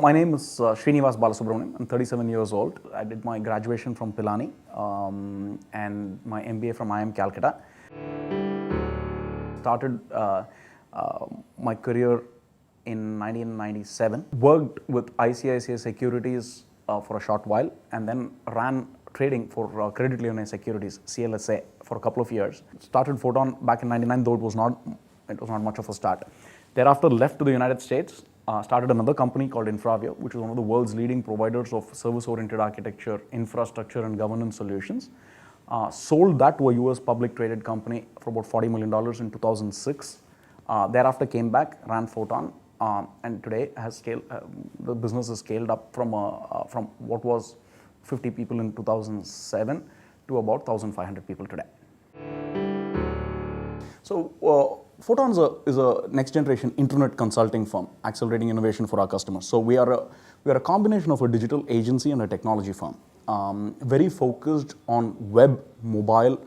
My name is Srinivas Balasubramanian. I'm 37 years old. I did my graduation from Pilani and my MBA from IIM Calcutta. Started my career in 1997. Worked with ICICI Securities for a short while and then ran trading for Credit Lyonnais Securities, CLSA, for a couple of years. Started Photon back in 99, though it was not much of a start. Thereafter left to the United States. Started another company called Infravio, which is one of the world's leading providers of service-oriented architecture, infrastructure, and governance solutions. Sold that to a US public traded company for about $40 million in 2006. Thereafter came back, ran Photon, and today has scaled. The business has scaled up from what was 50 people in 2007 to about 1,500 people today. So Photon is a next generation internet consulting firm accelerating innovation for our customers. So we are a combination of a digital agency and a technology firm, very focused on web, mobile,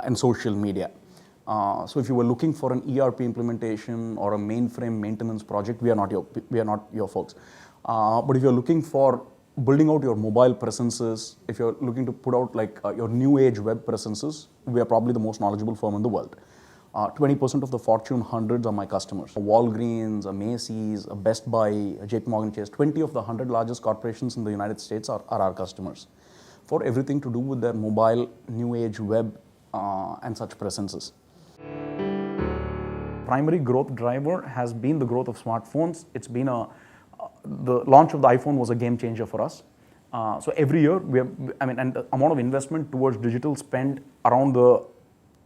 and social media. So if you were looking for an ERP implementation or a mainframe maintenance project, we are not your folks. But if you're looking for building out your mobile presences, if you're looking to put out like your new age web presences, we are probably the most knowledgeable firm in the world. 20% of the Fortune 100s are my customers. A Walgreens, a Macy's, a Best Buy, a JP Morgan Chase, 20 of the 100 largest corporations in the United States are our customers for everything to do with their mobile, new age web, and such presences. Primary growth driver has been the growth of smartphones. It's been the launch of the iPhone was a game changer for us. So every year, and the amount of investment towards digital spend around the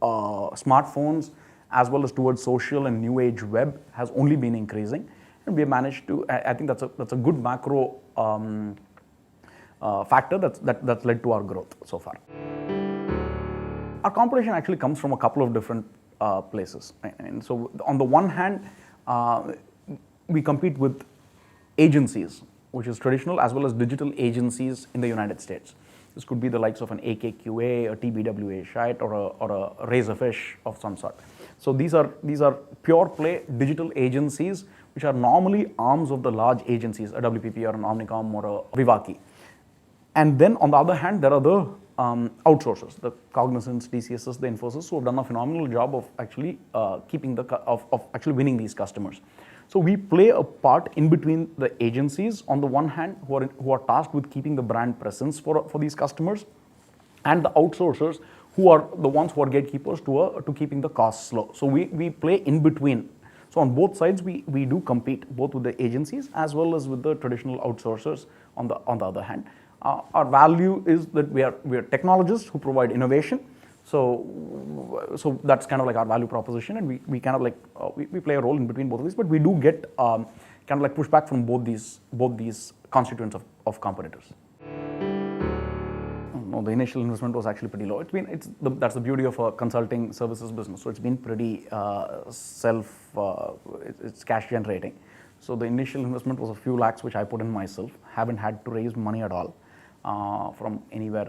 smartphones as well as towards social and new age web has only been increasing, and we have managed to. I think that's a good macro factor that's led to our growth so far. Our competition actually comes from a couple of different places, and so on the one hand, we compete with agencies, which is traditional, as well as digital agencies in the United States. This could be the likes of an AKQA, a TBWA, right, or a Razorfish of some sort. So these are pure play digital agencies, which are normally arms of the large agencies, a WPP or an Omnicom or a Vivaki. And then on the other hand, there are the outsourcers, the Cognizants, TCSs, the Infosys, who have done a phenomenal job of actually actually winning these customers. So we play a part in between the agencies on the one hand, who are tasked with keeping the brand presence for these customers, and the outsourcers who are the ones who are gatekeepers to keeping the costs low. So we play in between. So on both sides, we do compete both with the agencies as well as with the traditional outsourcers on the other hand. Our value is that we are technologists who provide innovation. So that's kind of like our value proposition, and we kind of like we play a role in between both of these, but we do get kind of like pushback from both these constituents of competitors. No, the initial investment was actually pretty low. That's the beauty of a consulting services business. So it's been pretty it's cash generating. So the initial investment was a few lakhs, which I put in myself. Haven't had to raise money at all from anywhere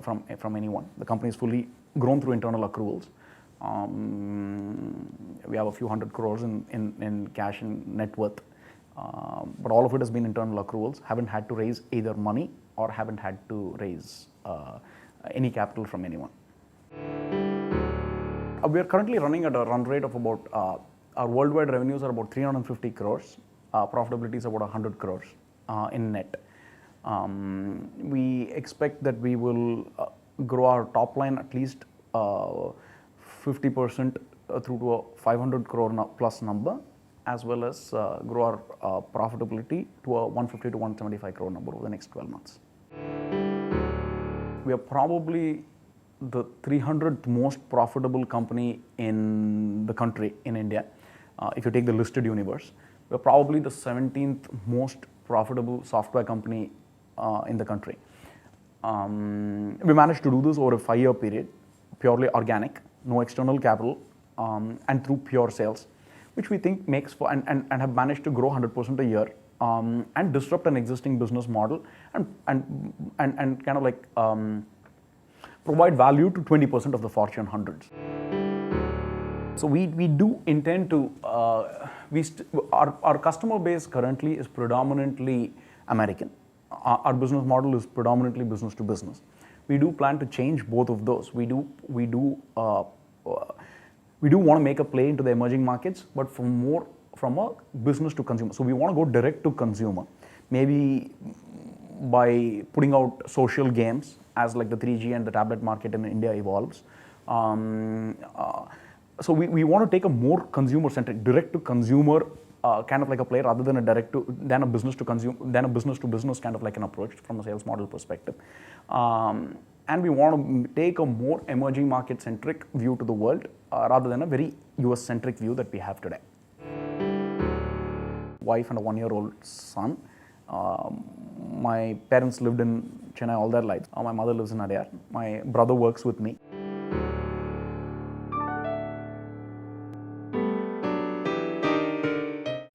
from anyone. The company is fully grown through internal accruals. We have a few hundred crores in cash and net worth, but all of it has been internal accruals. Haven't had to raise either money or haven't had to raise any capital from anyone. We are currently running at a run rate of about, our worldwide revenues are about 350 crores. Profitability is about 100 crores in net. We expect that we will grow our top line at least 50% through to a 500 crore plus number, as well as grow our profitability to a 150 to 175 crore number over the next 12 months. We are probably the 300th most profitable company in the country, in India. If you take the listed universe, we're probably the 17th most profitable software company in the country. We managed to do this over a 5-year period, purely organic, no external capital, and through pure sales, which we think makes for, and have managed to grow 100% a year, and disrupt an existing business model, and kind of like provide value to 20% of the Fortune 100s. So we do intend to, our customer base currently is predominantly American. Our business model is predominantly business to business. We do plan to change both of those. We do want to make a play into the emerging markets, but from a business to consumer. So we want to go direct to consumer, maybe by putting out social games as like the 3G and the tablet market in India evolves. So we want to take a more consumer-centric, direct-to-consumer kind of like a play, rather than a business-to-business kind of like an approach from a sales model perspective. And we want to take a more emerging market-centric view to the world, rather than a very US-centric view that we have today. Wife and a 1-year-old son. My parents lived in Chennai all their lives. My mother lives in Adyar. My brother works with me.